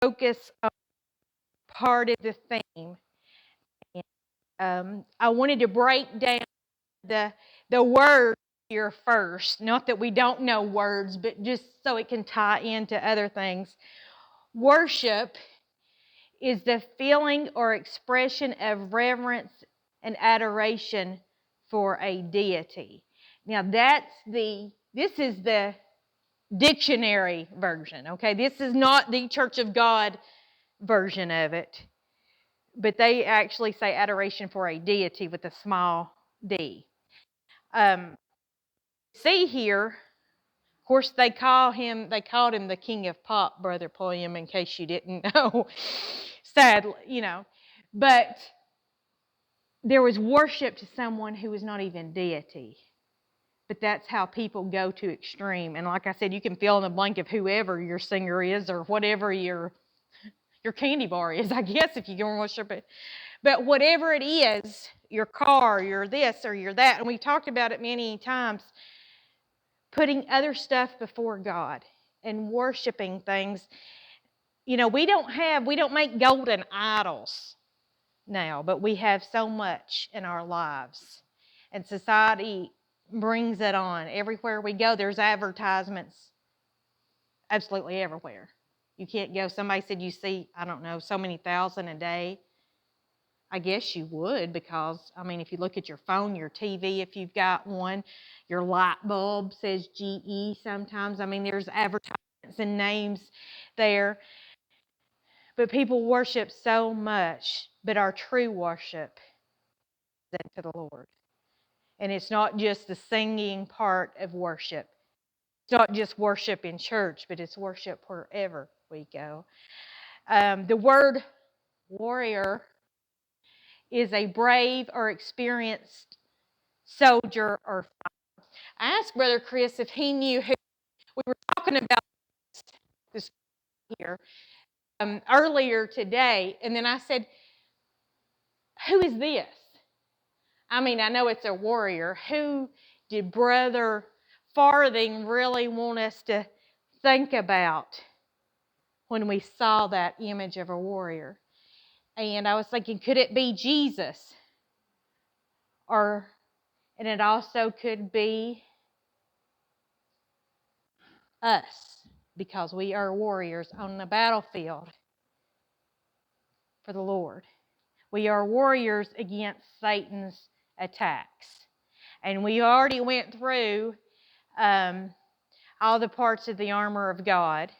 focus on part of the theme. And, I wanted to break down the word here first. Not that we don't know words, but just so it can tie into other things. Worship is the feeling or expression of reverence and adoration for a deity. Now this is the dictionary version, okay? This is not the Church of God version of it, but they actually say adoration for a deity with a small d. See here, of course, they called him the King of Pop, Brother Pulliam, in case you didn't know. Sadly, but there was worship to someone who was not even deity. But that's how people go to extreme. And like I said, you can fill in the blank of whoever your singer is or whatever your candy bar is, I guess, if you go and worship it. But whatever it is, your car, your this or your that, and we talked about it many times, putting other stuff before God and worshiping things. We don't make golden idols now, but we have so much in our lives. And society brings it on. Everywhere we go, there's advertisements absolutely everywhere. You can't go. Somebody said you see, I don't know, so many thousand a day. I guess you would because, if you look at your phone, your TV, if you've got one, your light bulb says GE sometimes. there's advertisements and names there. But people worship so much, but our true worship is to the Lord. And it's not just the singing part of worship. It's not just worship in church, but it's worship wherever we go. The word warrior is a brave or experienced soldier or fighter. I asked Brother Chris if he knew who we were talking about this here earlier today, and then I said, who is this? I know it's a warrior. Who did Brother Farthing really want us to think about when we saw that image of a warrior? And I was thinking, could it be Jesus? And it also could be us, because we are warriors on the battlefield for the Lord. We are warriors against Satan's attacks. And we already went through all the parts of the armor of God,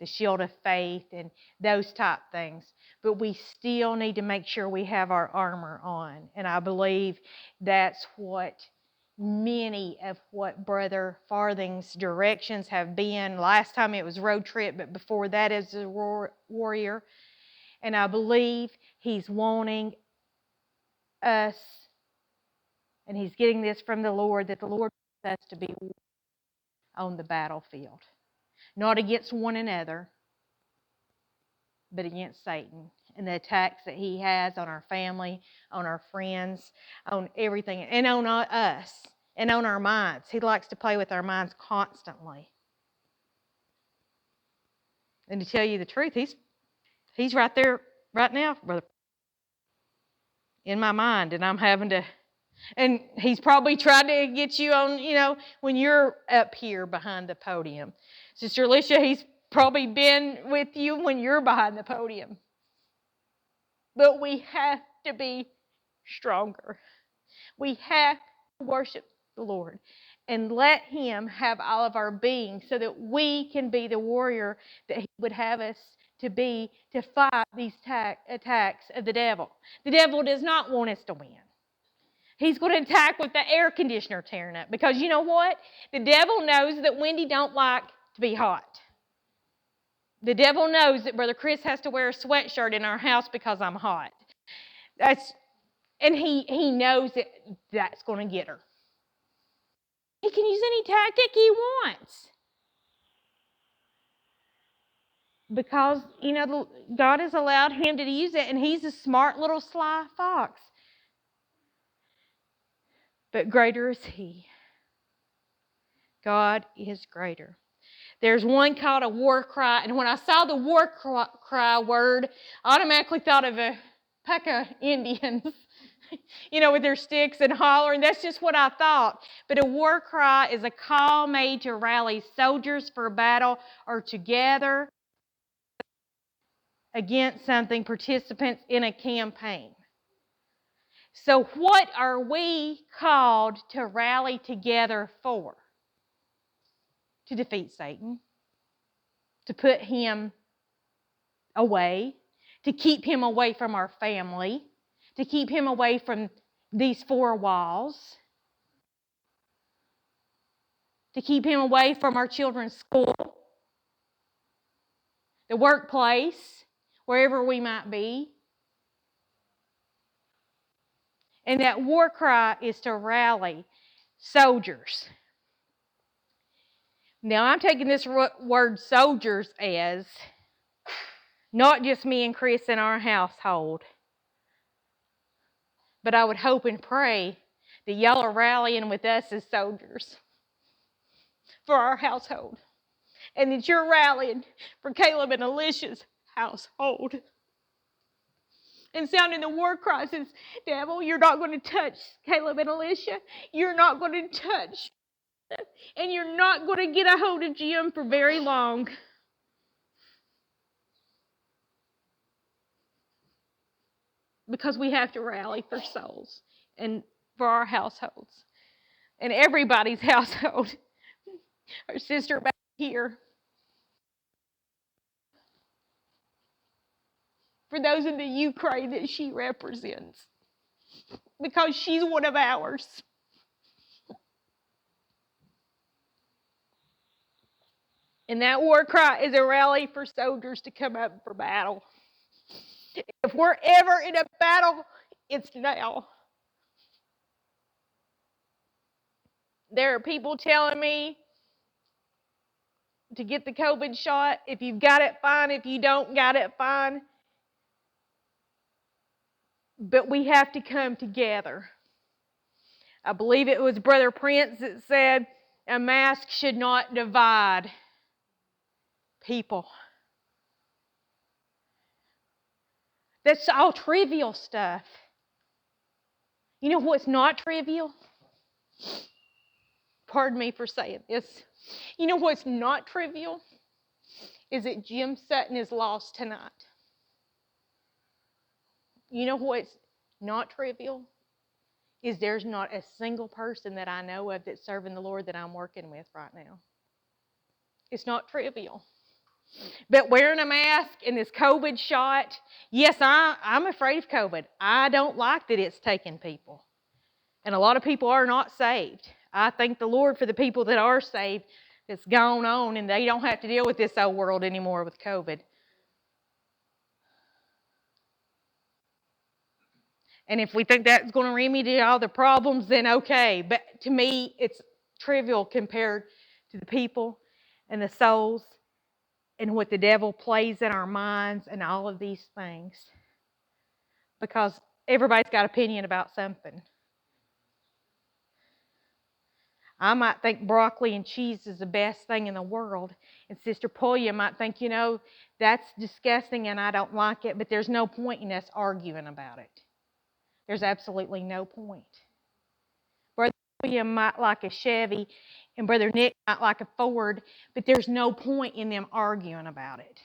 the shield of faith and those type things. But we still need to make sure we have our armor on. And I believe that's what many of what Brother Farthing's directions have been. Last time it was road trip, but before that as a warrior. And I believe he's wanting us, and he's getting this from the Lord, that the Lord wants us to be on the battlefield. Not against one another, but against Satan and the attacks that he has on our family, on our friends, on everything, and on us, and on our minds. He likes to play with our minds constantly. And to tell you the truth, he's right there right now, brother, in my mind, and I'm having to, and he's probably tried to get you on, when you're up here behind the podium. Sister Alicia, he's probably been with you when you're behind the podium. But we have to be stronger. We have to worship the Lord and let him have all of our being so that we can be the warrior that he would have us to be, to fight these attacks of the devil. The devil does not want us to win. He's going to attack with the air conditioner tearing up, because you know what? The devil knows that Wendy don't like to be hot. The devil knows that Brother Chris has to wear a sweatshirt in our house because I'm hot. And he knows that's going to get her. He can use any tactic he wants, because, God has allowed him to use it, and he's a smart little sly fox. But greater is he. God is greater. There's one called a war cry. And when I saw the war cry word, I automatically thought of a pack of Indians, with their sticks and hollering. That's just what I thought. But a war cry is a call made to rally soldiers for battle or together against something, participants in a campaign. So what are we called to rally together for? To defeat Satan, to put him away, to keep him away from our family, to keep him away from these four walls, to keep him away from our children's school, the workplace, wherever we might be. And that war cry is to rally soldiers. Now, I'm taking this word soldiers as not just me and Chris in our household, but I would hope and pray that y'all are rallying with us as soldiers for our household, and that you're rallying for Caleb and Alicia's household. And sounding the war cry says, devil, you're not going to touch Caleb and Alicia. You're not going to touch. And you're not going to get a hold of Jim for very long. Because we have to rally for souls and for our households. And everybody's household. Our sister back here. For those in the Ukraine that she represents. Because she's one of ours. And that war cry is a rally for soldiers to come up for battle. If we're ever in a battle, it's now. There are people telling me to get the COVID shot. If you've got it, fine. If you don't got it, fine. But we have to come together. I believe it was Brother Prince that said a mask should not divide people. That's all trivial stuff. You know what's not trivial? Pardon me for saying this. You know what's not trivial? Is that Jim Sutton is lost tonight. You know what's not trivial? Is there's not a single person that I know of that's serving the Lord that I'm working with right now. It's not trivial. But wearing a mask and this COVID shot, yes, I'm afraid of COVID. I don't like that it's taking people. And a lot of people are not saved. I thank the Lord for the people that are saved that's gone on and they don't have to deal with this old world anymore with COVID. And if we think that's going to remedy all the problems, then okay. But to me, it's trivial compared to the people and the souls and what the devil plays in our minds and all of these things. Because everybody's got an opinion about something. I might think broccoli and cheese is the best thing in the world. And Sister Polya might think, that's disgusting and I don't like it. But there's no point in us arguing about it. There's absolutely no point. Brother William might like a Chevy and Brother Nick might like a Ford, but there's no point in them arguing about it.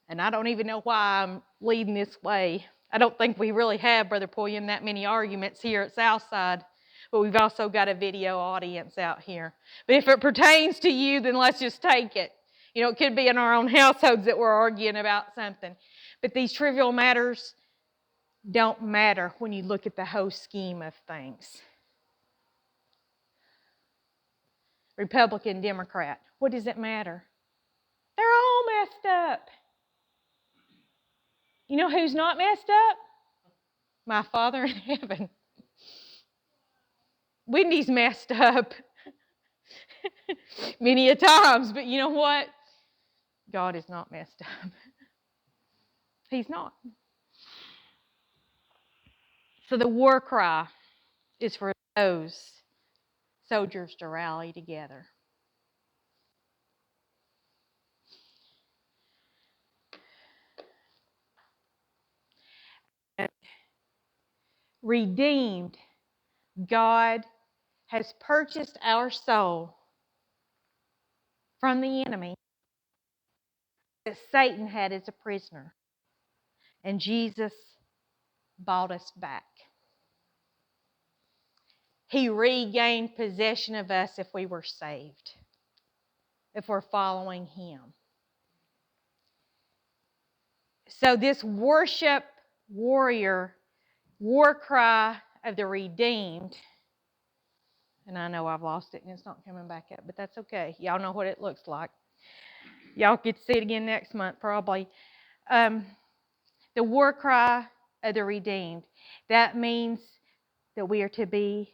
And I don't even know why I'm leading this way. I don't think we really have, Brother William, that many arguments here at Southside, but we've also got a video audience out here. But if it pertains to you, then let's just take it. It could be in our own households that we're arguing about something. But these trivial matters don't matter when you look at the whole scheme of things. Republican, Democrat, what does it matter? They're all messed up. You know who's not messed up? My Father in heaven. Wendy's messed up many a times, but you know what? God is not messed up. He's not. So the war cry is for those soldiers to rally together. Redeemed, God has purchased our soul from the enemy that Satan had as a prisoner. And Jesus bought us back. He regained possession of us if we were saved, if we're following Him. So this worship warrior, war cry of the redeemed, and I know I've lost it and it's not coming back up, but that's okay. Y'all know what it looks like. Y'all get to see it again next month probably. The war cry of the redeemed. That means that we are to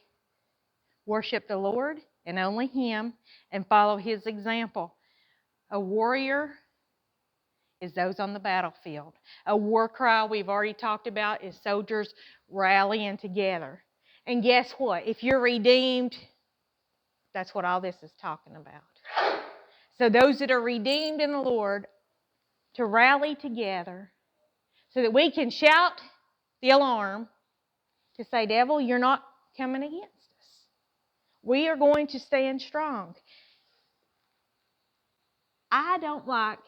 worship the Lord and only Him and follow His example. A warrior is those on the battlefield. A war cry we've already talked about is soldiers rallying together. And guess what? If you're redeemed, that's what all this is talking about. So those that are redeemed in the Lord, to rally together so that we can shout the alarm to say, devil, you're not coming against us. We are going to stand strong. I don't like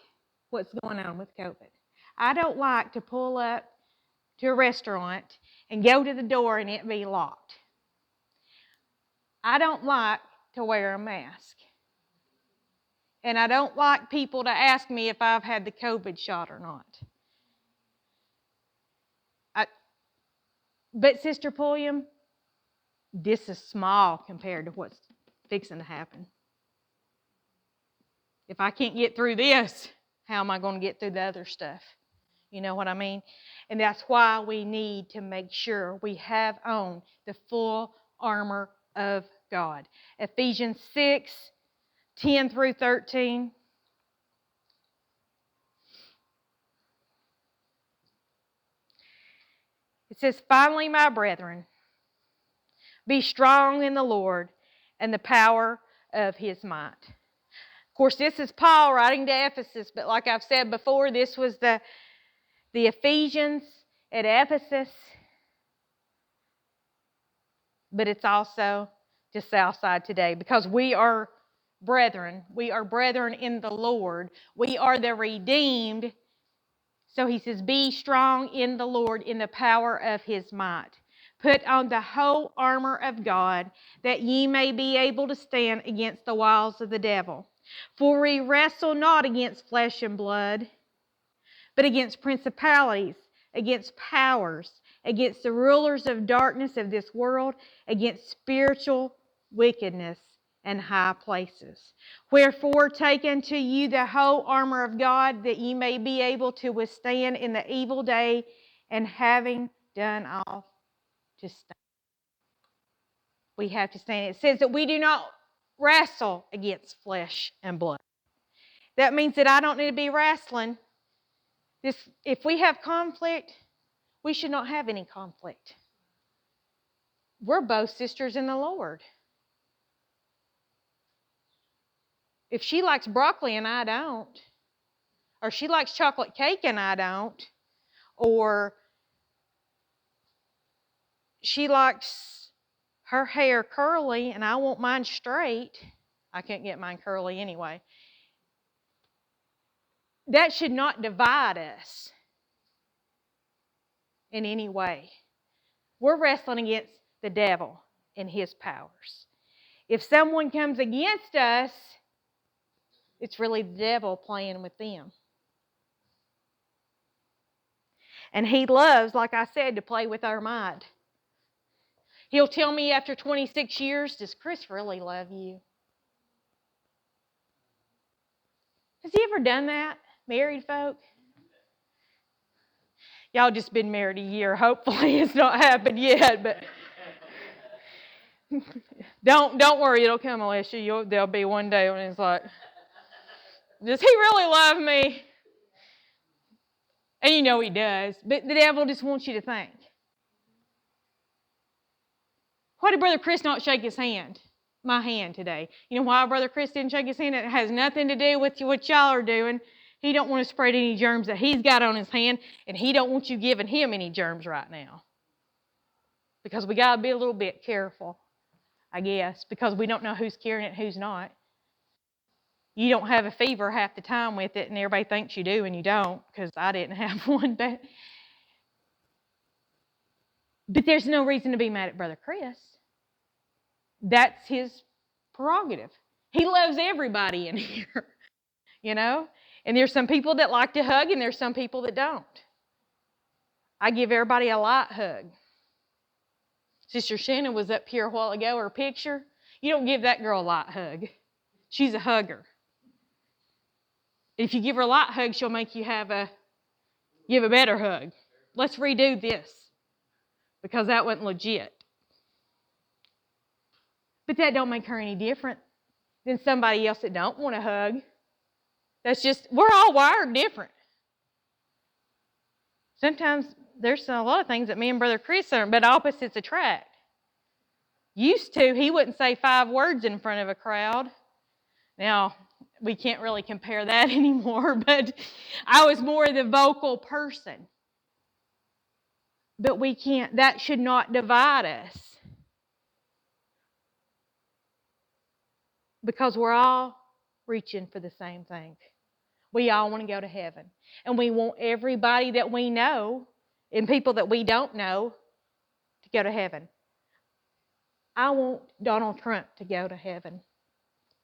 what's going on with COVID. I don't like to pull up to a restaurant and go to the door and it be locked. I don't like to wear a mask. And I don't like people to ask me if I've had the COVID shot or not. But Sister Pulliam, this is small compared to what's fixing to happen. If I can't get through this, how am I going to get through the other stuff? You know what I mean? And that's why we need to make sure we have on the full armor of God. Ephesians 6:10 through 13. It says, finally, my brethren, be strong in the Lord and the power of His might. Of course, this is Paul writing to Ephesus, but like I've said before, this was the Ephesians at Ephesus, but it's also to Southside today because we are brethren. We are brethren in the Lord. We are the redeemed. So he says, be strong in the Lord in the power of His might. Put on the whole armor of God, that ye may be able to stand against the wiles of the devil. For we wrestle not against flesh and blood, but against principalities, against powers, against the rulers of darkness of this world, against spiritual wickedness in high places. Wherefore take unto you the whole armor of God, that ye may be able to withstand in the evil day, and having done all, to stand. We have to stand. It says that we do not wrestle against flesh and blood. That means that I don't need to be wrestling. If we have conflict, we should not have any conflict. We're both sisters in the Lord. If she likes broccoli and I don't, or she likes chocolate cake and I don't, or she likes her hair curly and I want mine straight, I can't get mine curly anyway. That should not divide us in any way. We're wrestling against the devil and his powers. If someone comes against us, it's really the devil playing with them. And he loves, like I said, to play with our mind. He'll tell me after 26 years, does Chris really love you? Has he ever done that, married folk? Y'all just been married a year. Hopefully it's not happened yet, but don't worry, it'll come, Alicia. There'll be one day when it's like, does he really love me? And you know he does, but the devil just wants you to think. Why did Brother Chris not shake his hand? my hand today. You know why Brother Chris didn't shake his hand? It has nothing to do with what y'all are doing. He don't want to spread any germs that he's got on his hand, and he don't want you giving him any germs right now. Because we got to be a little bit careful, I guess, because we don't know who's carrying it and who's not. You don't have a fever half the time with it, and everybody thinks you do, and you don't, because I didn't have one. But there's no reason to be mad at Brother Chris. That's his prerogative. He loves everybody in here, you know. And there's some people that like to hug, and there's some people that don't. I give everybody a light hug. Sister Shannon was up here a while ago, her picture. You don't give that girl a light hug. She's a hugger. If you give her a light hug, she'll make you give a better hug. Let's redo this, because that wasn't legit. But that don't make her any different than somebody else that don't want to hug. That's just, we're all wired different. Sometimes there's a lot of things that me and Brother Chris aren't, but opposites attract. Used to, he wouldn't say 5 words in front of a crowd. Now, we can't really compare that anymore, but I was more the vocal person. But we can't, that should not divide us. Because we're all reaching for the same thing. We all want to go to heaven. And we want everybody that we know and people that we don't know to go to heaven. I want Donald Trump to go to heaven.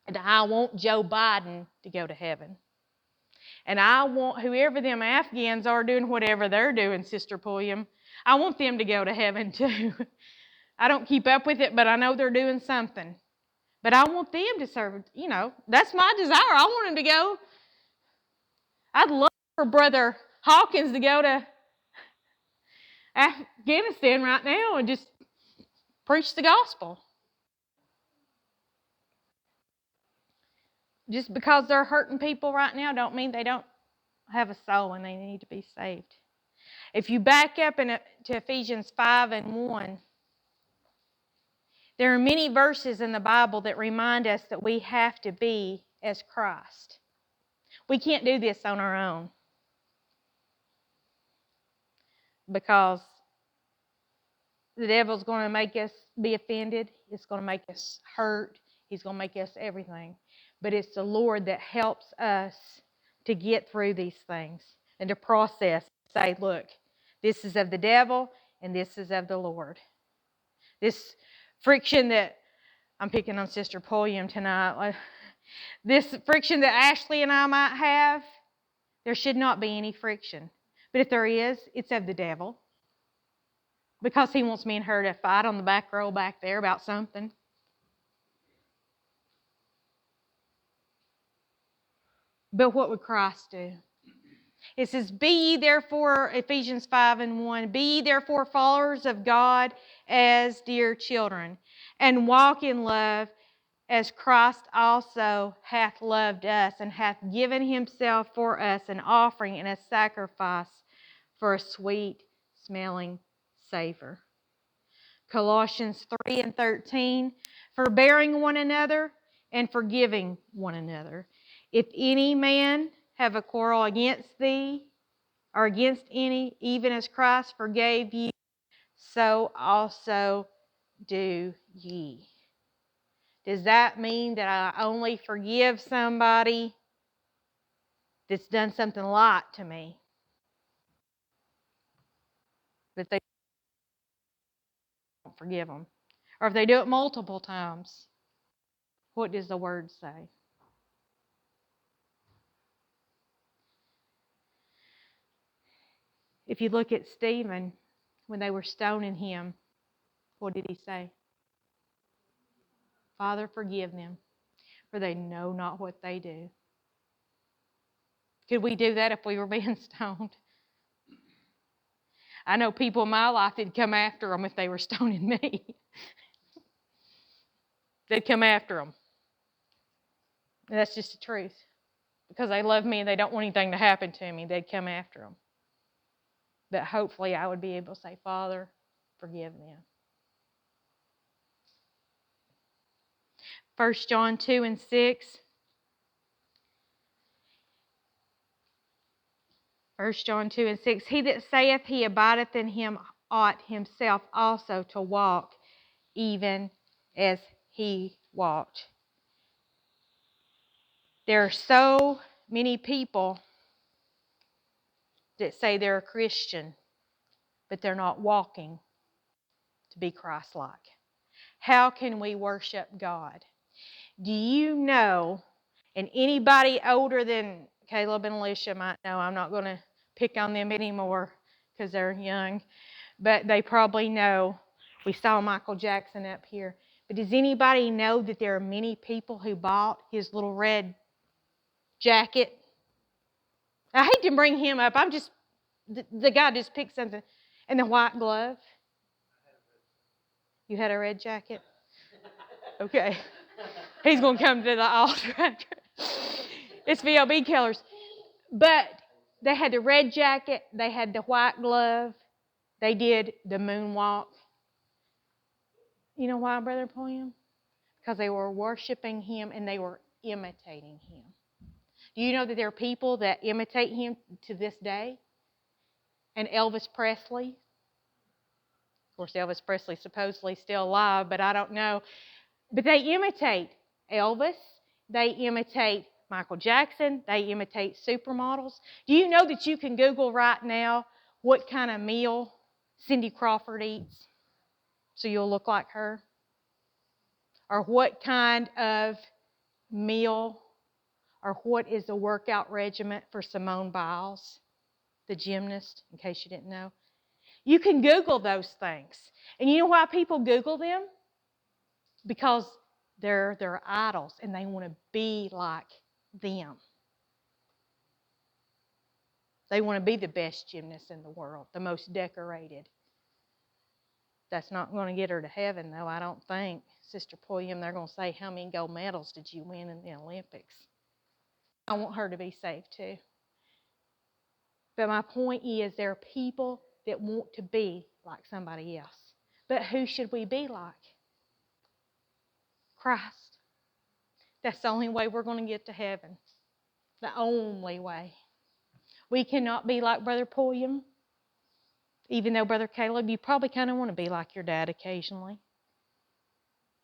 And I want Joe Biden to go to heaven. And I want whoever them Afghans are doing whatever they're doing, Sister Pulliam, I want them to go to heaven too. I don't keep up with it, but I know they're doing something. But I want them to serve, you know, that's my desire. I want them to go. I'd love for Brother Hawkins to go to Afghanistan right now and just preach the gospel. Just because they're hurting people right now don't mean they don't have a soul and they need to be saved. If you back up to Ephesians 5:1, there are many verses in the Bible that remind us that we have to be as Christ. We can't do this on our own because the devil's going to make us be offended. It's going to make us hurt. He's going to make us everything. But it's the Lord that helps us to get through these things and to process. Say, look, this is of the devil and this is of the Lord. This friction that, I'm picking on Sister Pulliam tonight, this friction that Ashley and I might have, there should not be any friction. But if there is, it's of the devil. Because he wants me and her to fight on the back row back there about something. But what would Christ do? It says, be ye therefore, Ephesians 5:1, be ye therefore followers of God as dear children, and walk in love as Christ also hath loved us, and hath given himself for us an offering and a sacrifice for a sweet-smelling savor. Colossians 3:13, forbearing one another and forgiving one another. If any man have a quarrel against thee, or against any, even as Christ forgave you, so also do ye. Does that mean that I only forgive somebody that's done something light to me? That they don't forgive them? Or if they do it multiple times, what does the word say? If you look at Stephen, when they were stoning him, what did he say? Father, forgive them, for they know not what they do. Could we do that if we were being stoned? I know people in my life that'd come after them if they were stoning me. They'd come after them. And that's just the truth. Because they love me and they don't want anything to happen to me, they'd come after them. But hopefully I would be able to say, Father, forgive them. 1 John 2 and 6. 1 John 2 and 6. He that saith he abideth in him ought himself also to walk even as he walked. There are so many people that say they're a Christian, but they're not walking to be Christ-like. How can we worship God? Do you know, and anybody older than Caleb and Alicia might know, I'm not going to pick on them anymore because they're young, but they probably know. We saw Michael Jackson up here. But does anybody know that there are many people who bought his little red jacket? I hate to bring him up. The guy just picked something. And the white glove. You had a red jacket? Okay. He's going to come to the altar after. It's VLB colors. But they had the red jacket. They had the white glove. They did the moonwalk. You know why, Brother William? Because they were worshiping him and they were imitating him. Do you know that there are people that imitate him to this day? And Elvis Presley. Of course, Elvis Presley's supposedly still alive, but I don't know. But they imitate Elvis. They imitate Michael Jackson. They imitate supermodels. Do you know that you can Google right now what kind of meal Cindy Crawford eats so you'll look like her? Or what kind of meal or what is the workout regimen for Simone Biles, the gymnast, in case you didn't know? You can Google those things. And you know why people Google them? Because they're their idols and they want to be like them. They want to be the best gymnast in the world, the most decorated. That's not going to get her to heaven, though, I don't think. Sister William, they're going to say, how many gold medals did you win in the Olympics? I want her to be saved too. But my point is, there are people that want to be like somebody else. But who should we be like? Christ. That's the only way we're going to get to heaven. The only way. We cannot be like Brother William. Even though, Brother Caleb, you probably kind of want to be like your dad occasionally.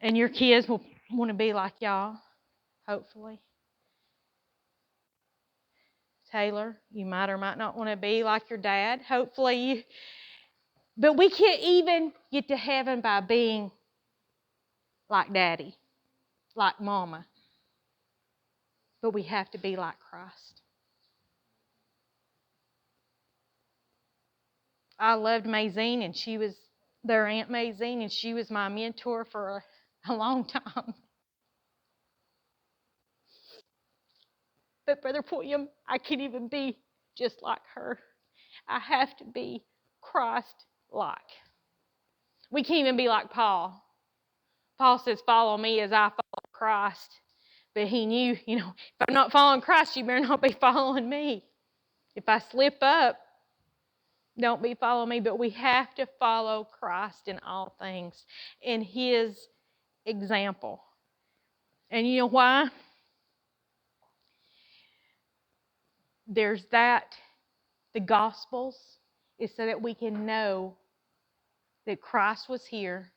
And your kids will want to be like y'all, hopefully. Taylor, you might or might not want to be like your dad. Hopefully you. But we can't even get to heaven by being like Daddy, like Mama. But we have to be like Christ. I loved Mazine, and she was their Aunt Mazine, and she was my mentor for a long time. But Brother William, I can't even be just like her. I have to be Christ-like. We can't even be like Paul. Paul says, follow me as I follow Christ. But he knew, if I'm not following Christ, you better not be following me. If I slip up, don't be following me. But we have to follow Christ in all things, in his example. And you know why? There's that. The Gospels is so that we can know that Christ was here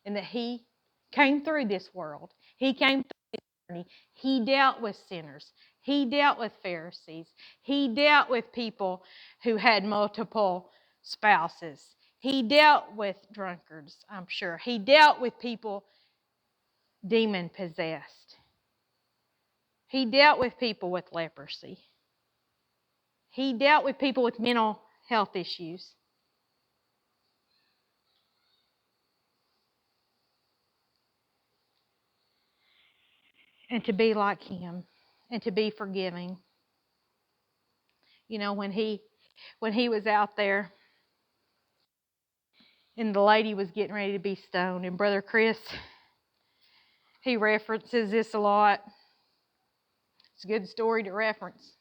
and that he came through this world. He came through this journey. He dealt with sinners. He dealt with Pharisees. He dealt with people who had multiple spouses. He dealt with drunkards, I'm sure. He dealt with people demon-possessed. He dealt with people with leprosy. He dealt with people with mental health issues. And to be like him, and to be forgiving. When he was out there and the lady was getting ready to be stoned, and Brother Chris, he references this a lot. It's a good story to reference.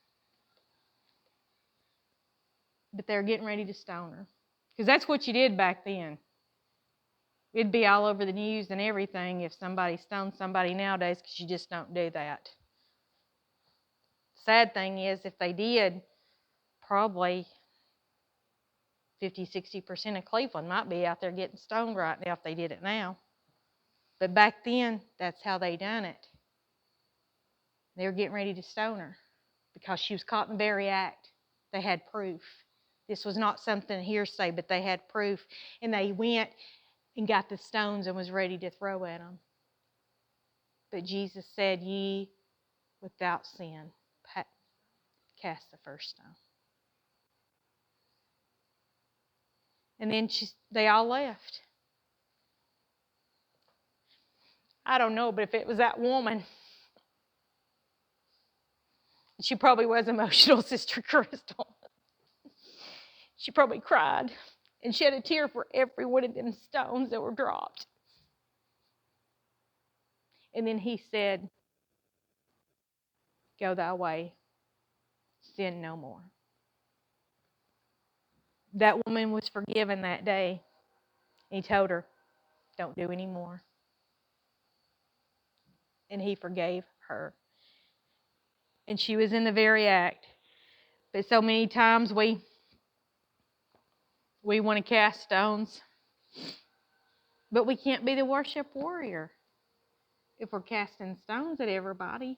But they're getting ready to stone her. Because that's what you did back then. It'd be all over the news and everything if somebody stoned somebody nowadays, because you just don't do that. Sad thing is, if they did, probably 50-60% of Cleveland might be out there getting stoned right now if they did it now. But back then, that's how they done it. They were getting ready to stone her because she was caught in the very act. They had proof. This was not something hearsay, but they had proof. And they went and got the stones and was ready to throw at them. But Jesus said, "Ye without sin, cast the first stone." And then they all left. I don't know, but if it was that woman, she probably was emotional, Sister Crystal. She probably cried and shed a tear for every one of them stones that were dropped. And then he said, "Go thy way, sin no more." That woman was forgiven that day. He told her, "Don't do any more." And he forgave her. And she was in the very act. But so many times we want to cast stones, but we can't be the worship warrior if we're casting stones at everybody.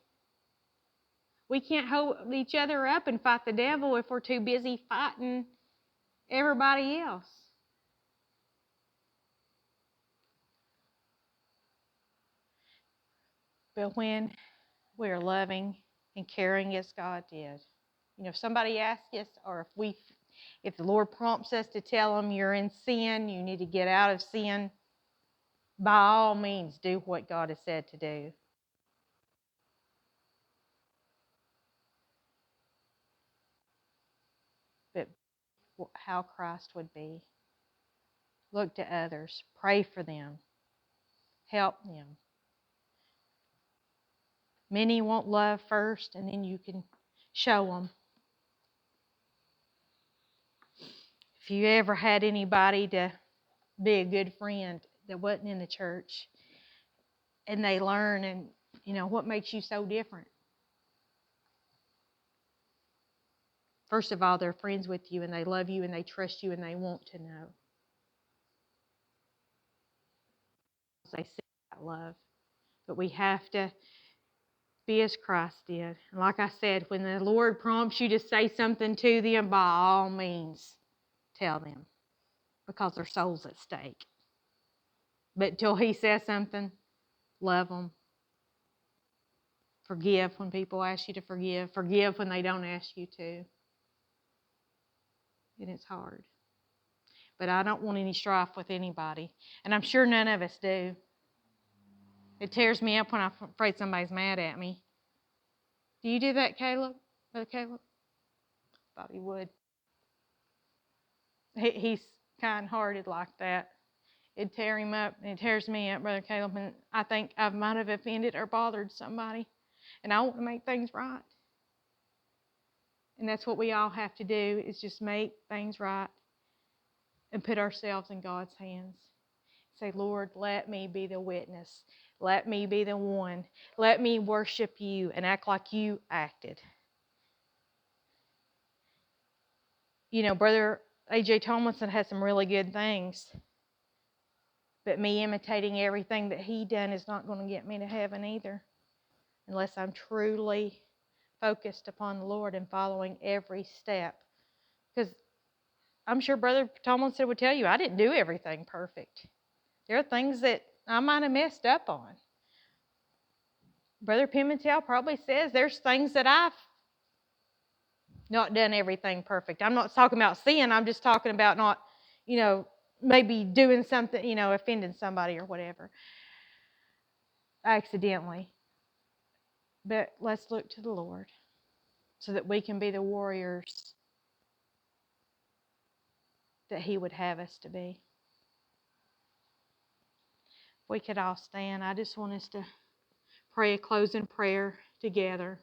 We can't hold each other up and fight the devil if we're too busy fighting everybody else. But when we're loving and caring as God did, if somebody asks us, or if the Lord prompts us to tell them you're in sin, you need to get out of sin, by all means do what God has said to do. But how Christ would be. Look to others. Pray for them. Help them. Many want love first, and then you can show them. If you ever had anybody to be a good friend that wasn't in the church, and they learn, and what makes you so different? First of all, they're friends with you, and they love you, and they trust you, and they want to know. They see that love. But we have to be as Christ did. And like I said, when the Lord prompts you to say something to them, by all means, tell them, because their soul's at stake. But until He says something, love them. Forgive when people ask you to forgive. Forgive when they don't ask you to. And it's hard. But I don't want any strife with anybody. And I'm sure none of us do. It tears me up when I'm afraid somebody's mad at me. Do you do that, Caleb? Brother Caleb? Thought he would. He's kind-hearted like that. It'd tear him up, and it tears me up, Brother Caleb. And I think I might have offended or bothered somebody. And I want to make things right. And that's what we all have to do, is just make things right and put ourselves in God's hands. Say, "Lord, let me be the witness. Let me be the one. Let me worship you and act like you acted." Brother A.J. Tomlinson has some really good things. But me imitating everything that he done is not going to get me to heaven either. Unless I'm truly focused upon the Lord and following every step. Because I'm sure Brother Tomlinson would tell you, I didn't do everything perfect. There are things that I might have messed up on. Brother Pimentel probably says there's things that I've not done everything perfect. I'm not talking about sin. I'm just talking about not, maybe doing something, offending somebody or whatever, accidentally. But let's look to the Lord so that we can be the warriors that He would have us to be. If we could all stand, I just want us to pray a closing prayer together.